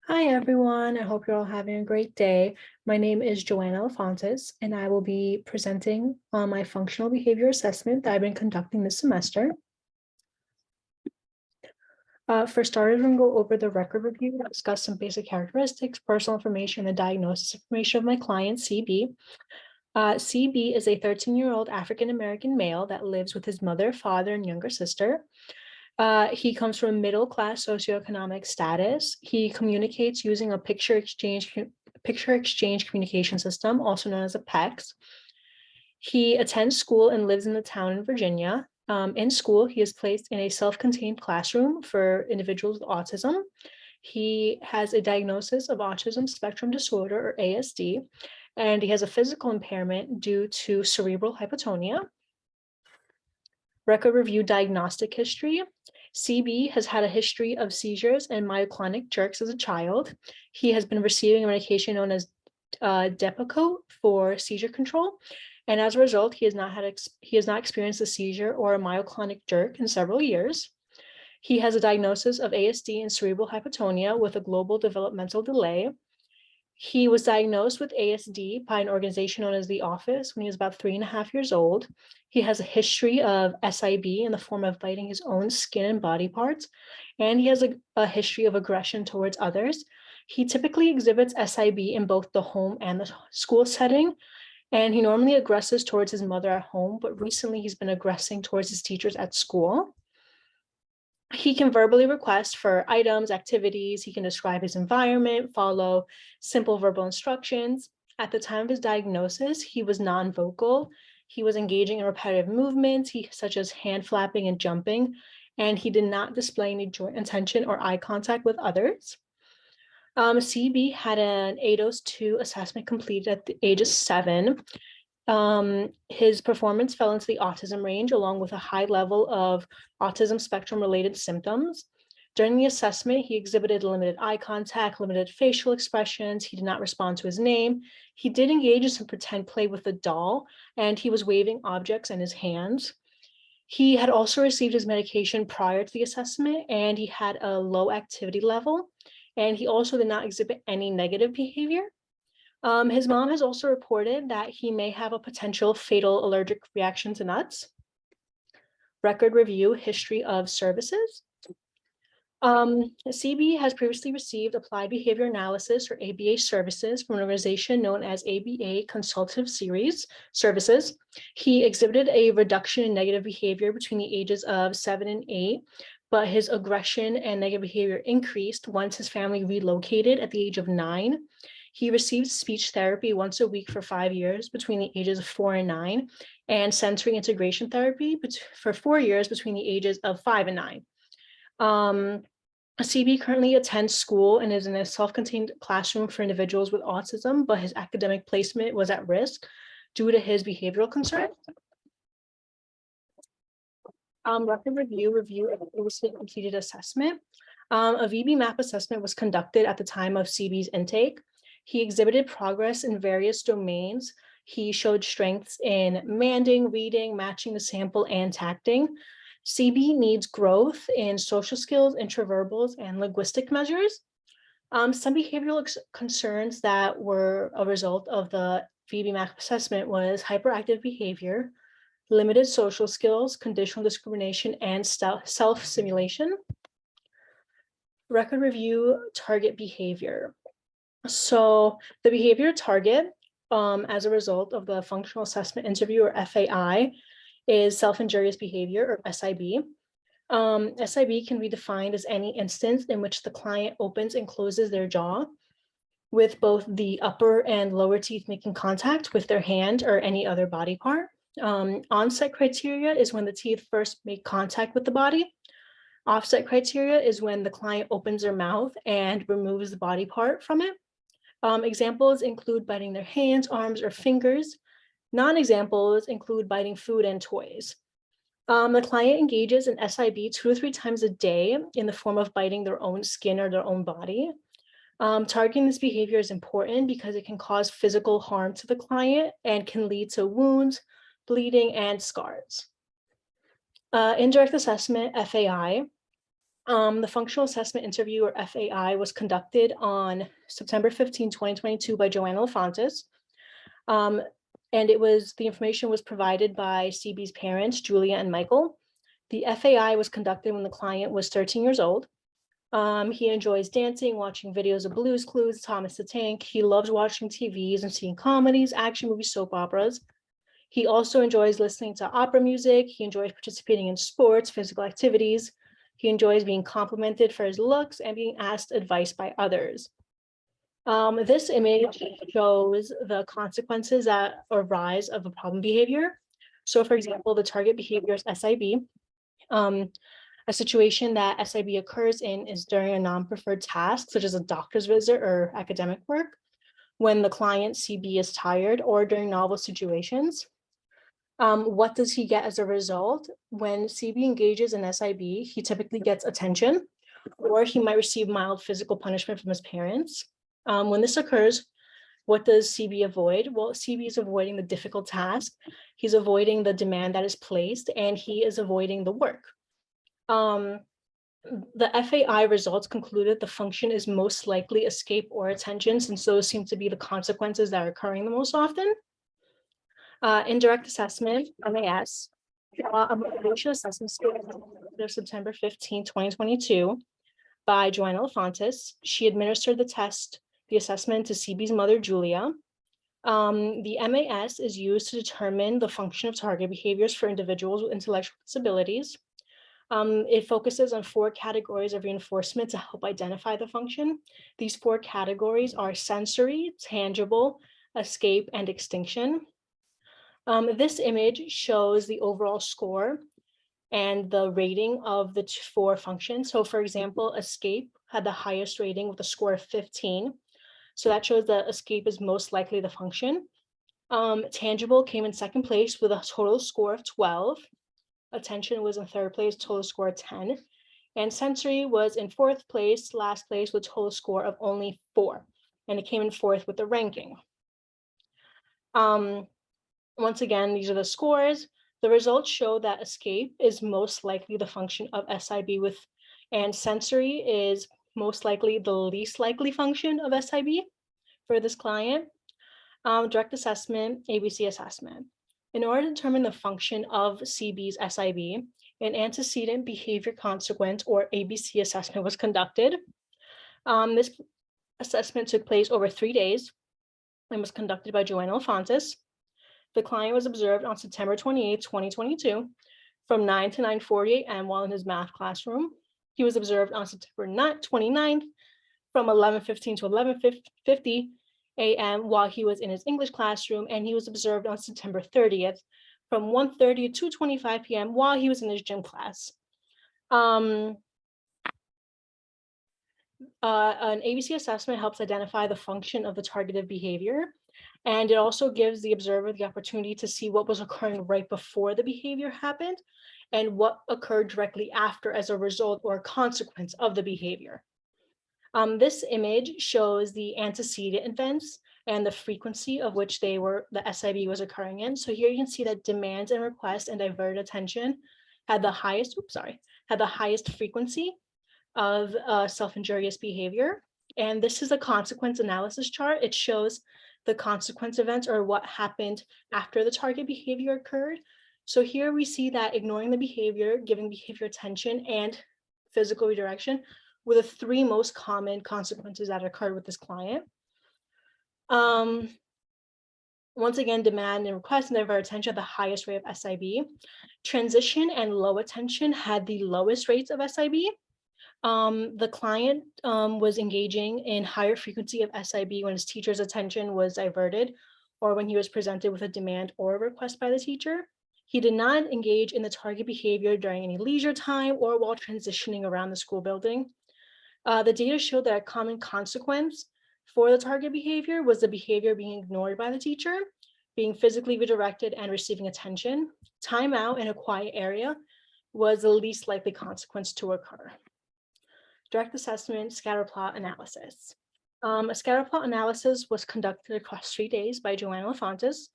Hi, everyone. I hope you're all having a great day. My name is Joann Elefantis, and I will be presenting on my functional behavior assessment that I've been conducting this semester. For starters, we're going to go over the record review, discuss some basic characteristics, personal information, and the diagnosis information of my client, CB. CB is a 13-year-old African-American male that lives with his mother, father, and younger sister. He comes from middle-class socioeconomic status. He communicates using a picture exchange communication system, also known as a PECS. He attends school and lives in the town in Virginia. In school, he is placed in a self-contained classroom for individuals with autism. He has a diagnosis of autism spectrum disorder, or ASD, and he has a physical impairment due to cerebral hypotonia. Record review diagnostic history. CB has had a history of seizures and myoclonic jerks as a child. He has been receiving a medication known as Depakote for seizure control. And as a result, he has not experienced a seizure or a myoclonic jerk in several years. He has a diagnosis of ASD and cerebral hypotonia with a global developmental delay. He was diagnosed with ASD by an organization known as The Office when he was about 3.5 years old. He has a history of SIB in the form of biting his own skin and body parts, and he has a history of aggression towards others. He typically exhibits SIB in both the home and the school setting, and he normally aggresses towards his mother at home, but recently he's been aggressing towards his teachers at school. He can verbally request for items, activities. He can describe his environment, follow simple verbal instructions. At the time of his diagnosis, he was non-vocal. He was engaging in repetitive movements, such as hand flapping and jumping, and he did not display any joint intention or eye contact with others. CB had an ADOS 2 assessment completed at the age of 7. His performance fell into the autism range, along with a high level of autism spectrum related symptoms. During the assessment, he exhibited limited eye contact, limited facial expressions. He did not respond to his name. He did engage in some pretend play with the doll, and he was waving objects in his hands. He had also received his medication prior to the assessment, and he had a low activity level, and he also did not exhibit any negative behavior. His mom has also reported that he may have a potential fatal allergic reaction to nuts. Record review, history of services. CB has previously received applied behavior analysis, or ABA, services from an organization known as ABA Consultative Services. He exhibited a reduction in negative behavior between the ages of 7 and 8, but his aggression and negative behavior increased once his family relocated at the age of 9. He received speech therapy once a week for 5 years between the ages of 4 and 9, and sensory integration therapy for 4 years between the ages of 5 and 9. CB currently attends school and is in a self-contained classroom for individuals with autism, but his academic placement was at risk due to his behavioral concerns. Record review of a recently completed assessment. A VB map assessment was conducted at the time of CB's intake. He exhibited progress in various domains. He showed strengths in manding, reading, matching the sample, and tacting. CB needs growth in social skills, intraverbals, and linguistic measures. Some behavioral concerns that were a result of the VB map assessment was hyperactive behavior, limited social skills, conditional discrimination, and self-simulation. Record review, target behavior. So the behavior target, as a result of the functional assessment interview, or FAI, is self-injurious behavior, or SIB. SIB can be defined as any instance in which the client opens and closes their jaw with both the upper and lower teeth making contact with their hand or any other body part. Onset criteria is when the teeth first make contact with the body. Offset criteria is when the client opens their mouth and removes the body part from it. Examples include biting their hands, arms, or fingers. Non-examples include biting food and toys. The client engages in SIB 2 to 3 times a day in the form of biting their own skin or their own body. Targeting this behavior is important because it can cause physical harm to the client and can lead to wounds, bleeding, and scars. Indirect assessment, FAI. The functional assessment interview, or FAI, was conducted on September 15, 2022 by Joann Elefantis. And the information was provided by CB's parents, Julia and Michael. The FAI was conducted when the client was 13 years old. He enjoys dancing, watching videos of Blue's Clues, Thomas the Tank. He loves watching TVs and seeing comedies, action movies, soap operas. He also enjoys listening to opera music. He enjoys participating in sports, physical activities. He enjoys being complimented for his looks and being asked advice by others. This image shows the consequences that arise of a problem behavior. So for example, the target behavior is SIB. A situation that SIB occurs in is during a non-preferred task, such as a doctor's visit or academic work, when the client CB is tired, or during novel situations. What does he get as a result? When CB engages in SIB, he typically gets attention, or he might receive mild physical punishment from his parents. When this occurs, what does CB avoid? Well, CB is avoiding the difficult task. He's avoiding the demand that is placed, and he is avoiding the work. The FAI results concluded the function is most likely escape or attention, since those seem to be the consequences that are occurring the most often. Indirect assessment, MAS, a motivation assessment scale of September 15, 2022 by Joann Elefantis. She administered the assessment to CB's mother, Julia. The MAS is used to determine the function of target behaviors for individuals with intellectual disabilities. It focuses on 4 categories of reinforcement to help identify the function. These 4 categories are sensory, tangible, escape, and extinction. This image shows the overall score and the rating of the 4 functions. So for example, escape had the highest rating with a score of 15. So that shows that escape is most likely the function. Tangible came in 2nd place with a total score of 12. Attention was in 3rd place, total score 10. And sensory was in 4th place, last place, with total score of only 4. And it came in 4th with the ranking. Once again, these are the scores. The results show that escape is most likely the function of SIB and sensory is most likely the least likely function of SIB for this client. Direct assessment, ABC assessment. In order to determine the function of CB's SIB, an antecedent behavior consequence, or ABC assessment, was conducted. This assessment took place over 3 days and was conducted by Joann Elefantis. The client was observed on September 28, 2022, from 9 to 9:40 a.m. while in his math classroom. He was observed on September 29th from 11:15 to 11:50 a.m. while he was in his English classroom, and he was observed on September 30th from 1:30 to 2:25 p.m. while he was in his gym class. An ABC assessment helps identify the function of the targeted behavior, and it also gives the observer the opportunity to see what was occurring right before the behavior happened and what occurred directly after as a result or a consequence of the behavior. This image shows the antecedent events and the frequency of which the SIB was occurring in. So here you can see that demands and requests and diverted attention had the highest frequency of self-injurious behavior. And this is a consequence analysis chart. It shows the consequence events, or what happened after the target behavior occurred. So here we see that ignoring the behavior, giving behavior attention, and physical redirection were the 3 most common consequences that occurred with this client. Once again, demand and request and diverted attention had the highest rate of SIB. Transition and low attention had the lowest rates of SIB. The client was engaging in higher frequency of SIB when his teacher's attention was diverted, or when he was presented with a demand or a request by the teacher. He did not engage in the target behavior during any leisure time or while transitioning around the school building. The data showed that a common consequence for the target behavior was the behavior being ignored by the teacher, being physically redirected, and receiving attention. Time out in a quiet area was the least likely consequence to occur. Direct assessment, scatterplot analysis. A scatterplot analysis was conducted across 3 days by Joann Elefantis.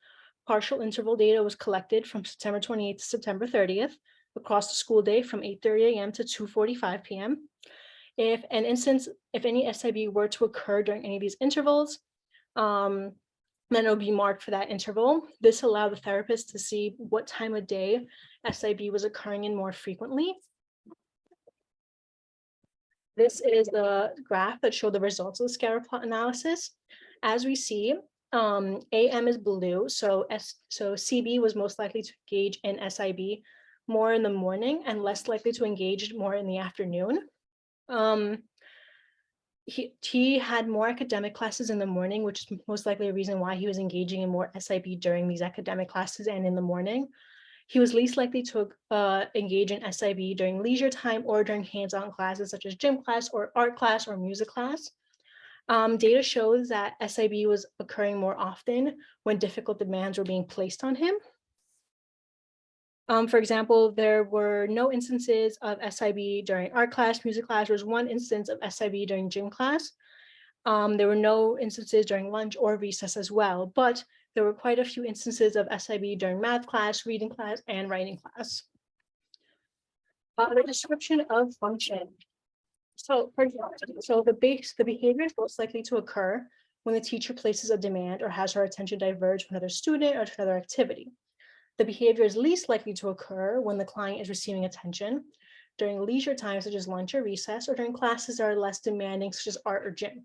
Partial interval data was collected from September 28th to September 30th. across the school day from 8:30 a.m. to 2:45 p.m. If any SIB were to occur during any of these intervals, then it'll be marked for that interval. This allowed the therapist to see what time of day SIB was occurring in more frequently. This is the graph that showed the results of the scatter plot analysis. As we see, AM is blue, so CB was most likely to engage in SIB more in the morning and less likely to engage more in the afternoon. He had more academic classes in the morning, which is most likely a reason why he was engaging in more SIB during these academic classes and in the morning. He was least likely to engage in SIB during leisure time or during hands-on classes such as gym class or art class or music class. Data shows that SIB was occurring more often when difficult demands were being placed on him. For example, there were no instances of SIB during art class, music class. There was one instance of SIB during gym class. There were no instances during lunch or recess as well, but there were quite a few instances of SIB during math class, reading class, and writing class. The description of function. So, for example, the behavior is most likely to occur when the teacher places a demand or has her attention diverge from another student or to another activity. The behavior is least likely to occur when the client is receiving attention during leisure time, such as lunch or recess, or during classes that are less demanding, such as art or gym.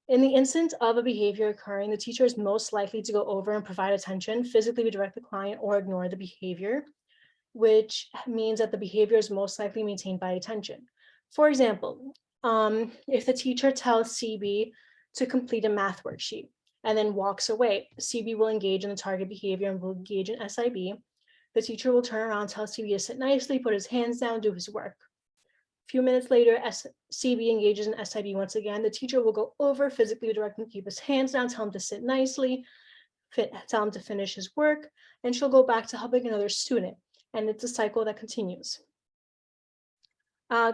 In the instance of a behavior occurring, the teacher is most likely to go over and provide attention, physically redirect the client, or ignore the behavior, which means that the behavior is most likely maintained by attention. For example, if the teacher tells CB to complete a math worksheet and then walks away, CB will engage in the target behavior and will engage in SIB. The teacher will turn around, tell CB to sit nicely, put his hands down, do his work. A few minutes later, CB engages in SIB once again. The teacher will go over, physically direct him to keep his hands down, tell him to sit nicely, tell him to finish his work, and she'll go back to helping another student. And it's a cycle that continues.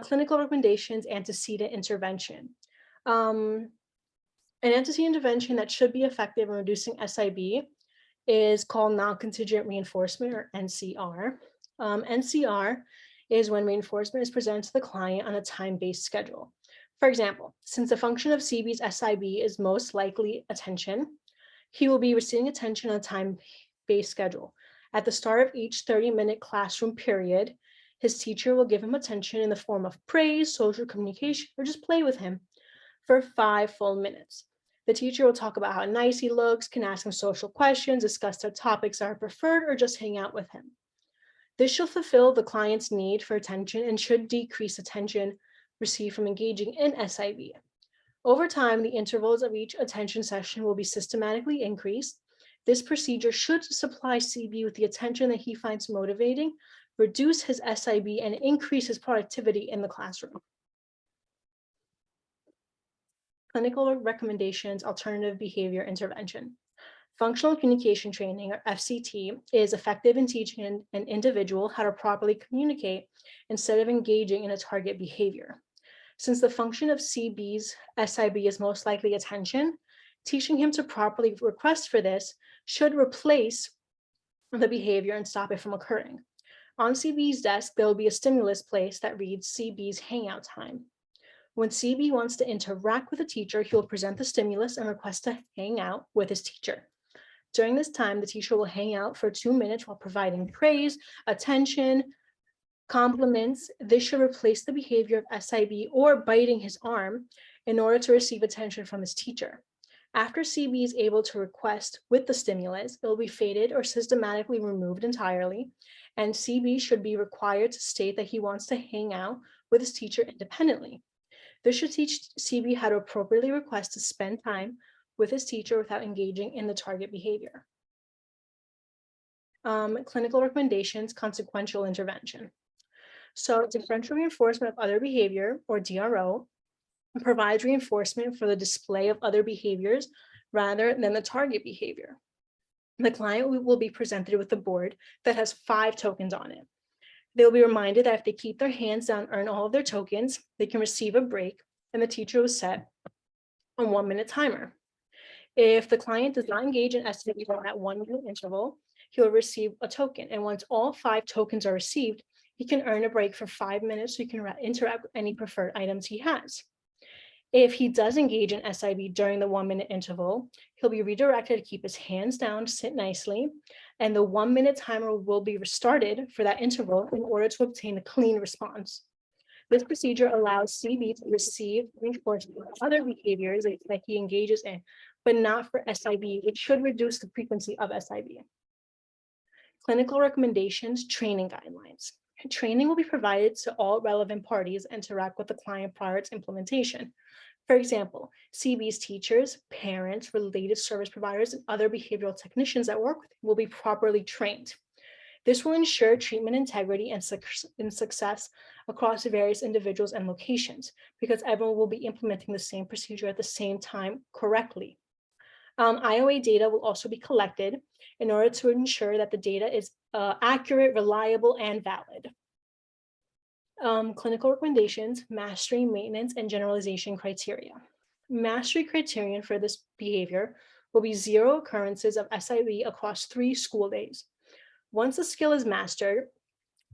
Clinical recommendations, antecedent intervention. An antecedent intervention that should be effective in reducing SIB is called non-contingent reinforcement, or NCR. NCR is when reinforcement is presented to the client on a time-based schedule. For example, since the function of CB's SIB is most likely attention, he will be receiving attention on a time-based schedule. At the start of each 30-minute classroom period, his teacher will give him attention in the form of praise, social communication, or just play with him for 5 full minutes. The teacher will talk about how nice he looks, can ask him social questions, discuss their topics that are preferred, or just hang out with him. This should fulfill the client's need for attention and should decrease attention received from engaging in SIB. Over time, the intervals of each attention session will be systematically increased. This procedure should supply CB with the attention that he finds motivating, reduce his SIB, and increase his productivity in the classroom. Clinical recommendations, alternative behavior intervention. Functional communication training, or FCT, is effective in teaching an individual how to properly communicate instead of engaging in a target behavior. Since the function of CB's SIB is most likely attention, teaching him to properly request for this should replace the behavior and stop it from occurring. On CB's desk, there will be a stimulus placed that reads CB's hangout time. When CB wants to interact with a teacher, he will present the stimulus and request to hang out with his teacher. During this time, the teacher will hang out for 2 minutes while providing praise, attention, compliments. This should replace the behavior of SIB or biting his arm in order to receive attention from his teacher. After CB is able to request with the stimulus, it will be faded or systematically removed entirely, and CB should be required to state that he wants to hang out with his teacher independently. This should teach CB how to appropriately request to spend time with his teacher without engaging in the target behavior. Clinical recommendations, consequential intervention. So differential reinforcement of other behavior, or DRO, provides reinforcement for the display of other behaviors rather than the target behavior. The client will be presented with a board that has 5 tokens on it. They'll be reminded that if they keep their hands down, earn all of their tokens, they can receive a break, and the teacher will set a 1-minute timer. If the client does not engage in SIB at 1-minute interval, he will receive a token. And once all 5 tokens are received, He can earn a break for 5 minutes so he can interact with any preferred items he has. If he does engage in SIB during the 1-minute interval, he'll be redirected to keep his hands down, sit nicely, and the 1-minute timer will be restarted for that interval in order to obtain a clean response. This procedure allows CB to receive reinforcement for other behaviors that he engages in, but not for SIB, which should reduce the frequency of SIB. Clinical recommendations, training guidelines. Training will be provided to all relevant parties and interact with the client prior to implementation. For example, CB's teachers, parents, related service providers, and other behavioral technicians that work with him will be properly trained. This will ensure treatment integrity and success across various individuals and locations because everyone will be implementing the same procedure at the same time correctly. IOA data will also be collected in order to ensure that the data is accurate, reliable, and valid. Clinical recommendations, mastery, maintenance, and generalization criteria. Mastery criterion for this behavior will be 0 occurrences of SIB across 3 school days. Once the skill is mastered,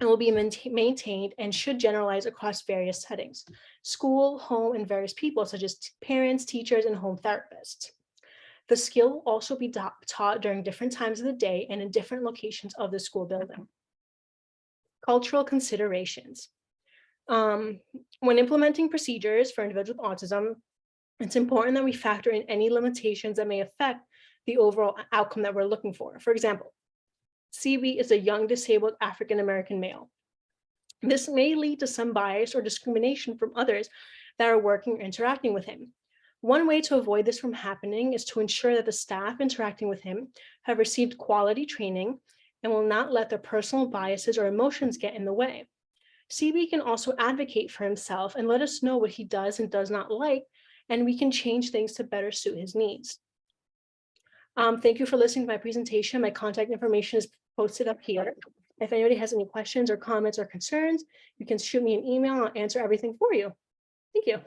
it will be maintained and should generalize across various settings: school, home, and various people such as parents, teachers, and home therapists. The skill will also be taught during different times of the day and in different locations of the school building. Cultural considerations. When implementing procedures for individuals with autism, it's important that we factor in any limitations that may affect the overall outcome that we're looking for. For example, CB is a young disabled African-American male. This may lead to some bias or discrimination from others that are working or interacting with him. One way to avoid this from happening is to ensure that the staff interacting with him have received quality training and will not let their personal biases or emotions get in the way. CB can also advocate for himself and let us know what he does and does not like, and we can change things to better suit his needs. Thank you for listening to my presentation. My contact information is posted up here. If anybody has any questions or comments or concerns, you can shoot me an email. I'll answer everything for you. Thank you.